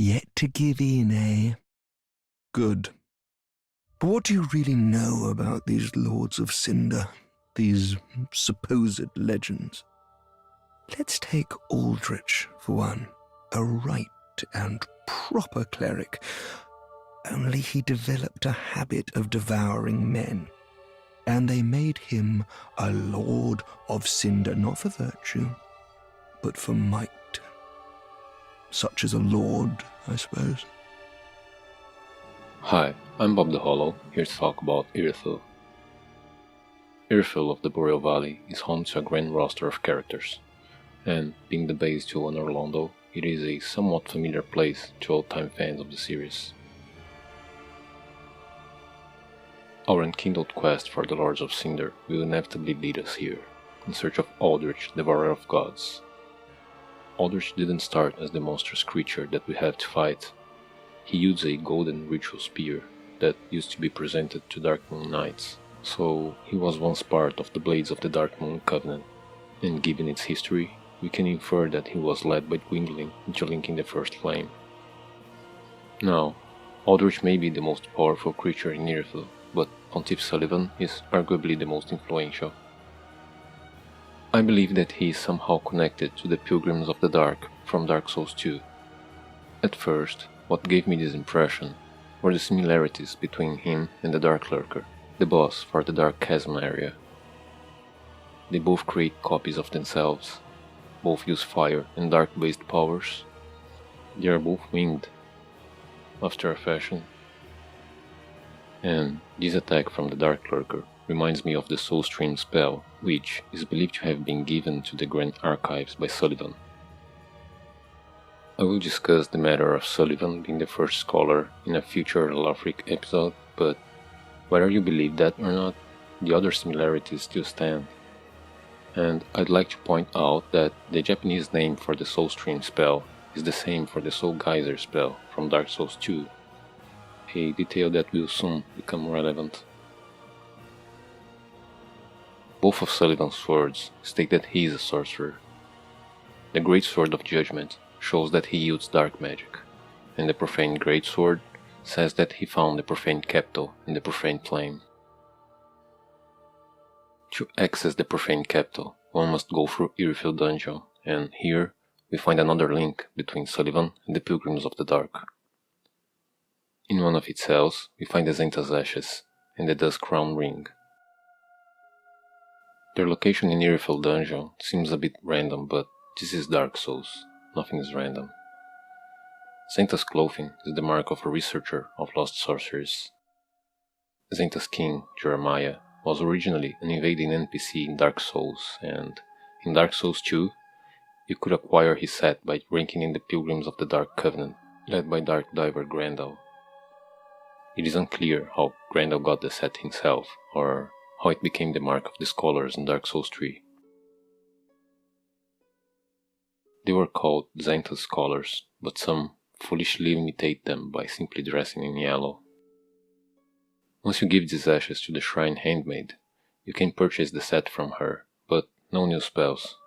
Yet to give in, eh? Good. But what do you really know about these Lords of Cinder, these supposed legends? Let's take Aldrich for one, a right and proper cleric, only he developed a habit of devouring men, and they made him a Lord of Cinder, not for virtue, but for might. Such as a lord, I suppose. Hi, I'm Bob the Hollow, here to talk about Irithyll. Irithyll of the Boreal Valley is home to a grand roster of characters, and being the base to an Orlando, it is a somewhat familiar place to old-time fans of the series. Our enkindled quest for the Lords of Cinder will inevitably lead us here, in search of Aldrich, Devourer of Gods. Aldrich didn't start as the monstrous creature that we have to fight. He used a golden ritual spear that used to be presented to Dark Moon Knights, so he was once part of the Blades of the Dark Moon Covenant, and given its history, we can infer that he was led by Gwendolyn into linking the First Flame. Now, Aldrich may be the most powerful creature in Irithyll, but Pontiff Sulyvhan is arguably the most influential. I believe that he is somehow connected to the Pilgrims of the Dark from Dark Souls 2. At first, what gave me this impression were the similarities between him and the Dark Lurker, the boss for the Dark Chasm area. They both create copies of themselves, both use fire and dark-based powers. They are both winged, after a fashion. And this attack from the Dark Lurker reminds me of the Soulstream spell, which is believed to have been given to the Grand Archives by Sulyvhan. I will discuss the matter of Sulyvhan being the first scholar in a future Lothric episode, but whether you believe that or not, the other similarities still stand. And I'd like to point out that the Japanese name for the Soulstream spell is the same for the Soul Geyser spell from Dark Souls 2, a detail that will soon become relevant. Both of Sulyvhan's swords state that he is a sorcerer. The Great Sword of Judgment shows that he wields dark magic, and the Profane Greatsword says that he found the Profane Capital in the Profane Flame. To access the Profane Capital, one must go through Irithyll Dungeon, and here we find another link between Sulyvhan and the Pilgrims of the Dark. In one of its cells, we find the Zenta's Ashes and the Dusk Crown Ring. Their location in Irithyll Dungeon seems a bit random, but this is Dark Souls, nothing is random. Zenta's clothing is the mark of a researcher of lost sorceries. Zenta's king, Jeremiah, was originally an invading NPC in Dark Souls, and in Dark Souls 2, you could acquire his set by ranking in the Pilgrims of the Dark Covenant, led by Dark Diver Grendel. It is unclear how Grendel got the set himself, or how it became the mark of the scholars in Dark Souls 3. They were called Zenta's scholars, but some foolishly imitate them by simply dressing in yellow. Once you give these ashes to the Shrine Handmaid, you can purchase the set from her, but no new spells.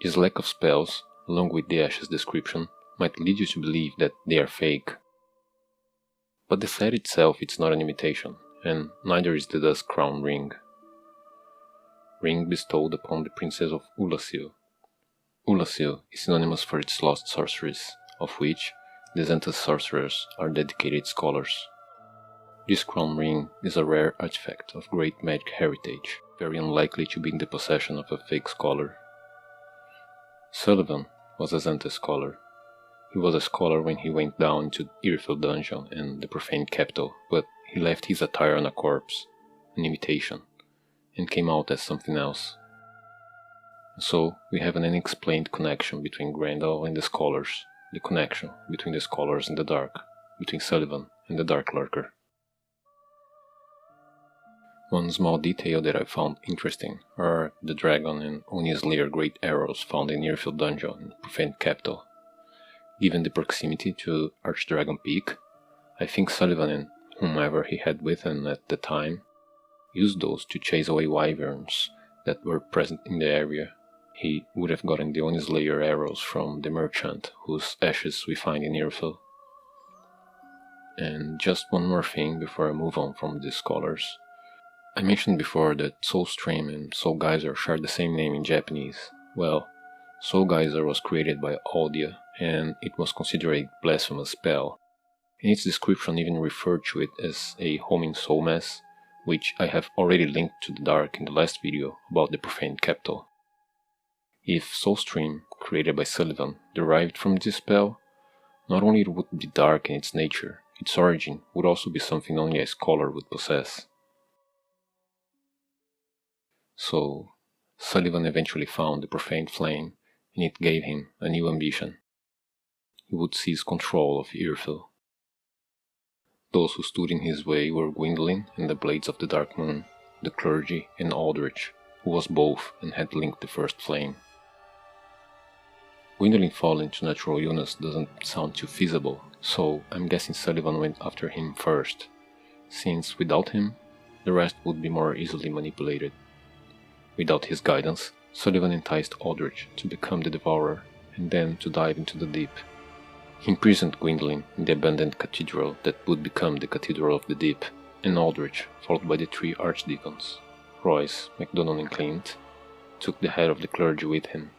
This lack of spells, along with the ashes description, might lead you to believe that they are fake. But the set itself is not an imitation, and neither is the Dusk Crown Ring. Ring bestowed upon the Princess of Ullasil. Ullasil is synonymous for its lost sorceries, of which the Zenta's sorcerers are dedicated scholars. This crown ring is a rare artifact of great magic heritage, very unlikely to be in the possession of a fake scholar. Sulyvhan was a Zenta scholar. He was a scholar when he went down into Irithyll Dungeon and the Profane Capital, but he left his attire on a corpse, an imitation, and came out as something else. So we have an unexplained connection between Grendel and the scholars, the connection between the scholars and the dark, between Sulyvhan and the Dark Lurker. One small detail that I found interesting are the dragon and Oni Slayer great arrows found in Irithyll Dungeon and Profane Capital. Given the proximity to Archdragon Peak, I think Sulyvhan and whomever he had with him at the time used those to chase away wyverns that were present in the area. he would have gotten the Oni Slayer arrows from the merchant whose ashes we find in Irithyll. And just one more thing before I move on from these scholars. I mentioned before that Soul Stream and Soul Geyser share the same name in Japanese. Well, Soul Geyser was created by Aldia, and it was considered a blasphemous spell. And its description even referred to it as a homing soul mass, which I have already linked to the Dark in the last video about the profaned capital. If Soulstream, created by Sulyvhan, derived from this spell, not only it would be dark in its nature, its origin would also be something only a scholar would possess. So, Sulyvhan eventually found the profaned flame, and it gave him a new ambition. He would seize control of Irithyll. Those who stood in his way were Gwyndolin and the Blades of the Dark Moon, the clergy, and Aldrich, who was both and had linked the first flame. Gwyndolin falling to natural illness doesn't sound too feasible, so I'm guessing Sulyvhan went after him first, since without him, the rest would be more easily manipulated. Without his guidance, Sulyvhan enticed Aldrich to become the Devourer, and then to dive into the deep. He imprisoned Gwyndolin in the abandoned cathedral that would become the Cathedral of the Deep, and Aldrich, followed by the 3 archdeacons, Royce, MacDonald and Clint, took the head of the clergy with him.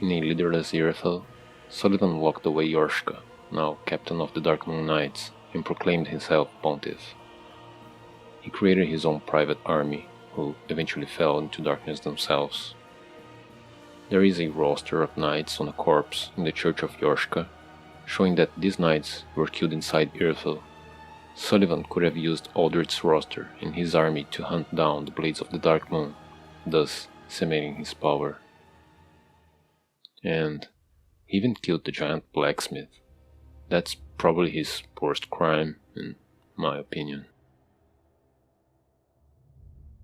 In a leaderless Irithyll, Sulyvhan locked away Yorshka, now captain of the Dark Moon Knights, and proclaimed himself Pontiff. He created his own private army, who eventually fell into darkness themselves. There is a roster of knights on a corpse in the church of Yorshka, showing that these knights were killed inside Irithyll. Sulyvhan could have used Aldrich's roster and his army to hunt down the Blades of the Dark Moon, thus cementing his power. And he even killed the giant blacksmith. That's probably his worst crime, in my opinion.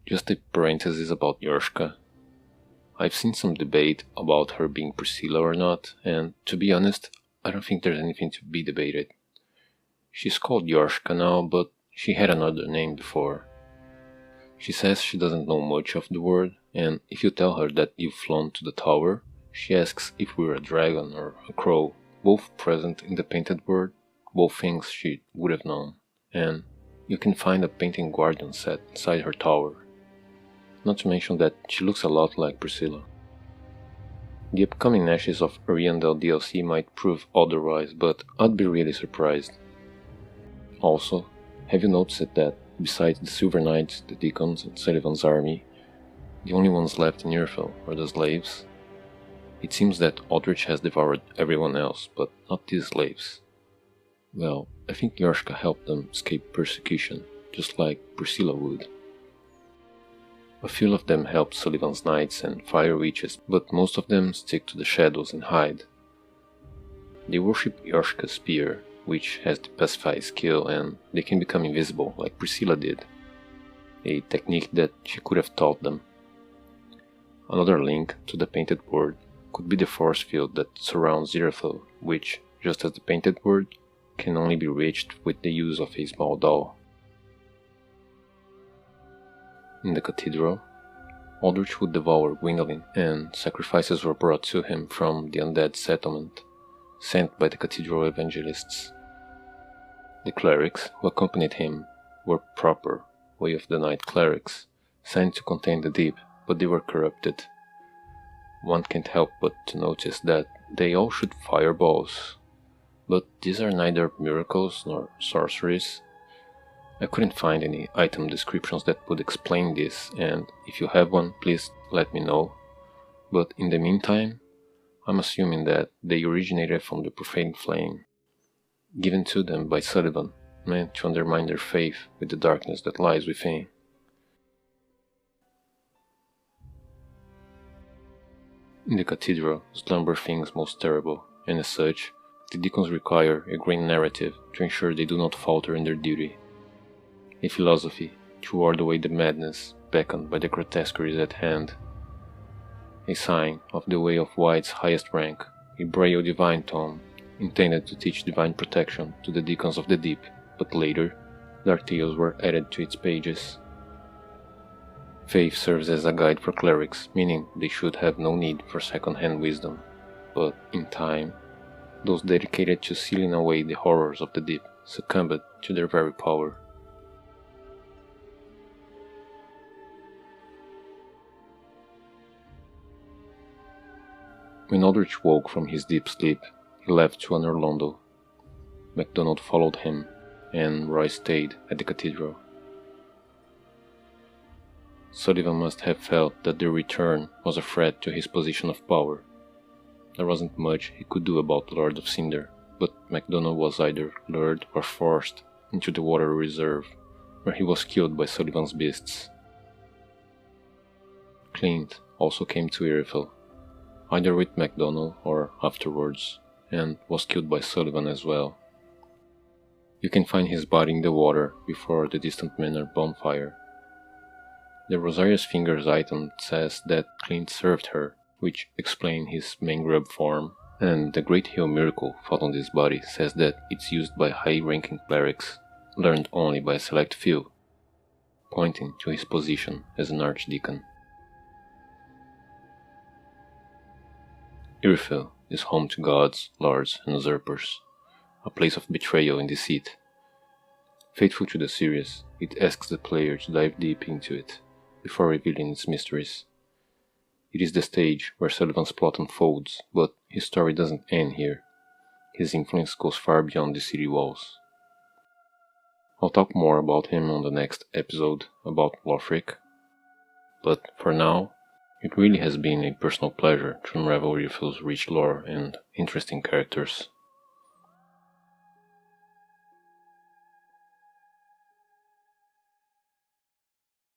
Just a parenthesis about Yorshka. I've seen some debate about her being Priscilla or not, and to be honest, I don't think there's anything to be debated. She's called Yorshka now, but she had another name before. She says she doesn't know much of the word, and if you tell her that you've flown to the tower, she asks if we're a dragon or a crow, both present in the painted word, both things she would have known, and you can find a painting guardian set inside her tower. Not to mention that she looks a lot like Priscilla. The upcoming Ashes of Ariandel DLC might prove otherwise, but I'd be really surprised. Also, have you noticed that, besides the Silver Knights, the Deacons, and Sulyvhan's army, the only ones left in Irithyll are the slaves? It seems that Aldrich has devoured everyone else, but not these slaves. Well, I think Yorshka helped them escape persecution, just like Priscilla would. A few of them help Sulyvhan's knights and fire witches, but most of them stick to the shadows and hide. They worship Yorshka's spear, which has the pacify skill, and they can become invisible like Priscilla did, a technique that she could have taught them. Another link to the painted word could be the force field that surrounds Irithyll, which, just as the painted word, can only be reached with the use of a small doll. In the cathedral, Aldrich would devour Gwyndolin, and sacrifices were brought to him from the undead settlement, sent by the cathedral evangelists. The clerics who accompanied him were proper Way of the Night clerics, sent to contain the deep, but they were corrupted. One can't help but to notice that they all shoot fireballs, but these are neither miracles nor sorceries. I couldn't find any item descriptions that would explain this, and if you have one, please let me know. But in the meantime, I'm assuming that they originated from the profane flame, given to them by Sulyvhan, meant to undermine their faith with the darkness that lies within. In the cathedral slumber things most terrible, and as such, the Deacons require a grand narrative to ensure they do not falter in their duty. A philosophy to ward away the madness beckoned by the grotesqueries at hand. A sign of the Way of White's highest rank, a Braille divine tome, intended to teach divine protection to the Deacons of the Deep, but later, dark tales were added to its pages. Faith serves as a guide for clerics, meaning they should have no need for second-hand wisdom, but in time, those dedicated to sealing away the horrors of the deep succumbed to their very power. When Aldrich woke from his deep sleep, he left to an Orlando. MacDonald followed him, and Roy stayed at the Cathedral. Sulyvhan must have felt that their return was a threat to his position of power. There wasn't much he could do about the Lord of Cinder, but MacDonald was either lured or forced into the water reserve, where he was killed by Sulyvan's beasts. Clint also came to Irithyll, either with MacDonald or afterwards, and was killed by Sulyvhan as well. You can find his body in the water before the distant manor bonfire. The Rosaria's Fingers item says that Clint served her, which explains his main grub form, and the Great Heal miracle found on this body says that it's used by high-ranking clerics, learned only by a select few, pointing to his position as an archdeacon. Irithyll is home to gods, lords, and usurpers, a place of betrayal and deceit. Faithful to the series, it asks the player to dive deep into it, before revealing its mysteries. It is the stage where Sulyvan's plot unfolds, but his story doesn't end here. His influence goes far beyond the city walls. I'll talk more about him on the next episode about Lothric, but for now, it really has been a personal pleasure to unravel Irithyll's rich lore and interesting characters.